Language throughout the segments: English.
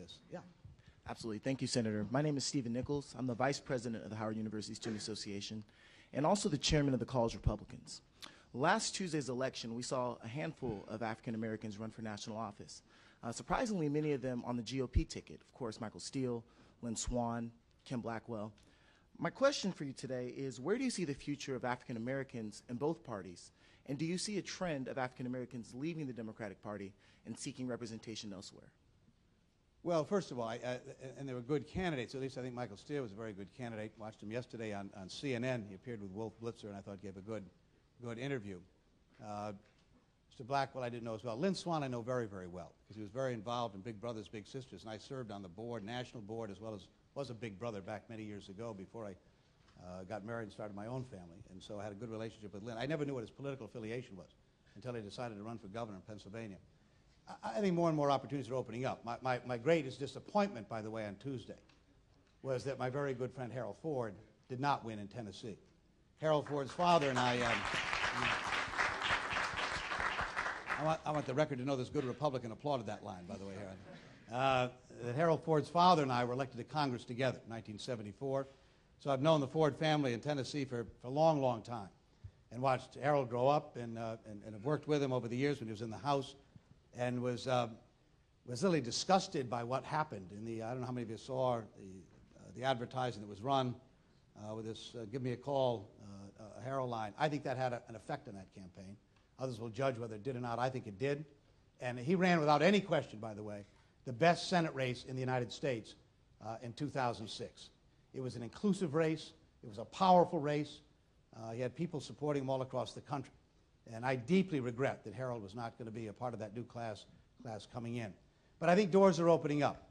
this. Yeah. Absolutely. Thank you, Senator. My name is Stephen Nichols. I'm the Vice President of the Howard University Student Association and also the Chairman of the College Republicans. Last Tuesday's election, we saw a handful of African Americans run for national office. Surprisingly, many of them on the GOP ticket. Of course, Michael Steele, Lynn Swann, Kim Blackwell. My question for you today is, where do you see the future of African Americans in both parties? And do you see a trend of African Americans leaving the Democratic Party and seeking representation elsewhere? Well, first of all, and they were good candidates. At least I think Michael Steele was a very good candidate. Watched him yesterday on CNN. He appeared with Wolf Blitzer, and I thought gave a good interview. Mr. Blackwell I didn't know as well. Lynn Swann I know very, very well, because he was very involved in Big Brothers Big Sisters, and I served on the board, national board, as well as was a Big Brother back many years ago before I got married and started my own family, and so I had a good relationship with Lynn. I never knew what his political affiliation was until he decided to run for governor in Pennsylvania. I think more and more opportunities are opening up. My greatest disappointment, by the way, on Tuesday was that my very good friend Harold Ford did not win in Tennessee. Harold Ford's father and I want the record to know this good Republican applauded that line, by the way, Harold. That Harold Ford's father and I were elected to Congress together in 1974. So I've known the Ford family in Tennessee for a long, long time, and watched Harold grow up and have worked with him over the years when he was in the House, and was really disgusted by what happened in the, I don't know how many of you saw the advertising that was run with this give me a call Harold line. I think that had an effect on that campaign. Others will judge whether it did or not. I think it did. And he ran without any question, by the way, the best Senate race in the United States in 2006. It was an inclusive race. It was a powerful race. He had people supporting him all across the country. And I deeply regret that Harold was not going to be a part of that new class coming in. But I think doors are opening up.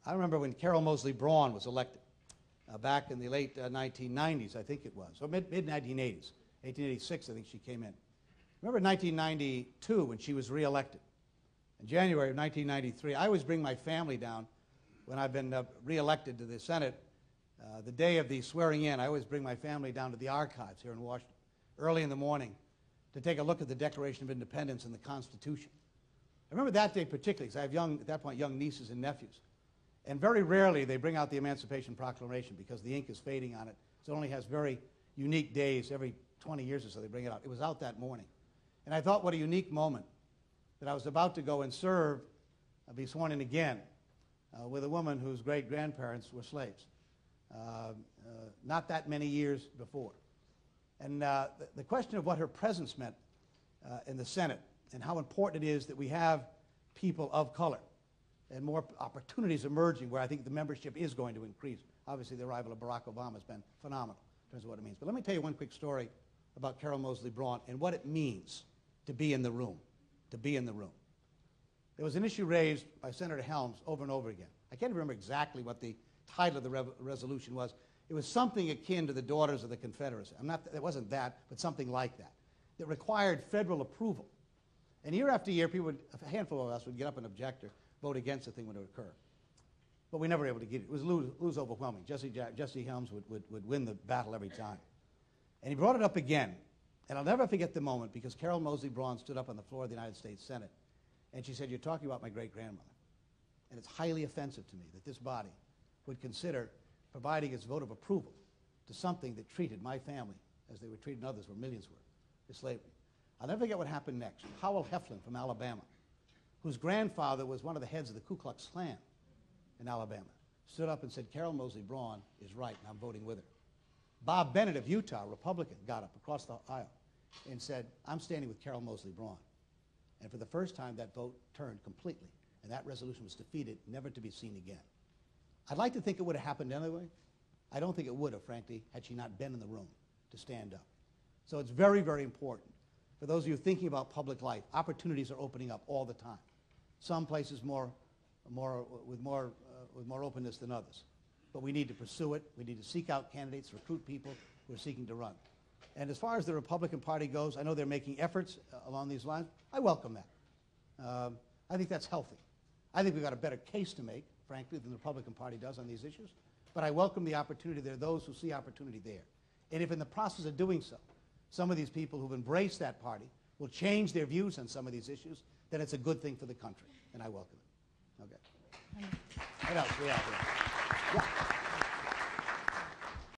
I remember when Carol Moseley Braun was elected back in the late 1990s, I think it was, or mid-1980s. 1886, I think she came in. Remember 1992 when she was reelected. In January of 1993, I always bring my family down when I've been reelected to the Senate. The day of the swearing in, I always bring my family down to the archives here in Washington, early in the morning, to take a look at the Declaration of Independence and the Constitution. I remember that day particularly, because I have at that point, young nieces and nephews. And very rarely they bring out the Emancipation Proclamation because the ink is fading on it. So it only has very unique days. Every 20 years or so they bring it out. It was out that morning. And I thought, what a unique moment that I was about to go and serve, be sworn in again, with a woman whose great-grandparents were slaves, not that many years before. And the question of what her presence meant in the Senate and how important it is that we have people of color and more opportunities emerging where I think the membership is going to increase. Obviously, the arrival of Barack Obama has been phenomenal in terms of what it means. But let me tell you one quick story about Carol Moseley Braun and what it means to be in the room, to be in the room. There was an issue raised by Senator Helms over and over again. I can't remember exactly what the title of the resolution was. It was something akin to the Daughters of the Confederacy. It wasn't that, but something like that, that required federal approval. And year after year, a handful of us would get up and object or vote against the thing when it would occur. But we never were able to get it. It was lose overwhelming. Jesse Helms would win the battle every time. And he brought it up again. And I'll never forget the moment, because Carol Moseley Braun stood up on the floor of the United States Senate, and she said, "You're talking about my great-grandmother. And it's highly offensive to me that this body would consider providing its vote of approval to something that treated my family as they were treating others, where millions were, with slavery." I'll never forget what happened next. Howell Heflin from Alabama, whose grandfather was one of the heads of the Ku Klux Klan in Alabama, stood up and said, "Carol Moseley Braun is right, and I'm voting with her." Bob Bennett of Utah, a Republican, got up across the aisle and said, "I'm standing with Carol Moseley Braun." And for the first time, that vote turned completely, and that resolution was defeated, never to be seen again. I'd like to think it would have happened anyway. I don't think it would have, frankly, had she not been in the room to stand up. So it's very, very important. For those of you thinking about public life, opportunities are opening up all the time. Some places with more openness than others. But we need to pursue it. We need to seek out candidates, recruit people who are seeking to run. And as far as the Republican Party goes, I know they're making efforts along these lines. I welcome that. I think that's healthy. I think we've got a better case to make, frankly, than the Republican Party does on these issues. But I welcome the opportunity. There are those who see opportunity there. And if in the process of doing so, some of these people who've embraced that party will change their views on some of these issues, then it's a good thing for the country, and I welcome it. Okay. else we have here? Yeah.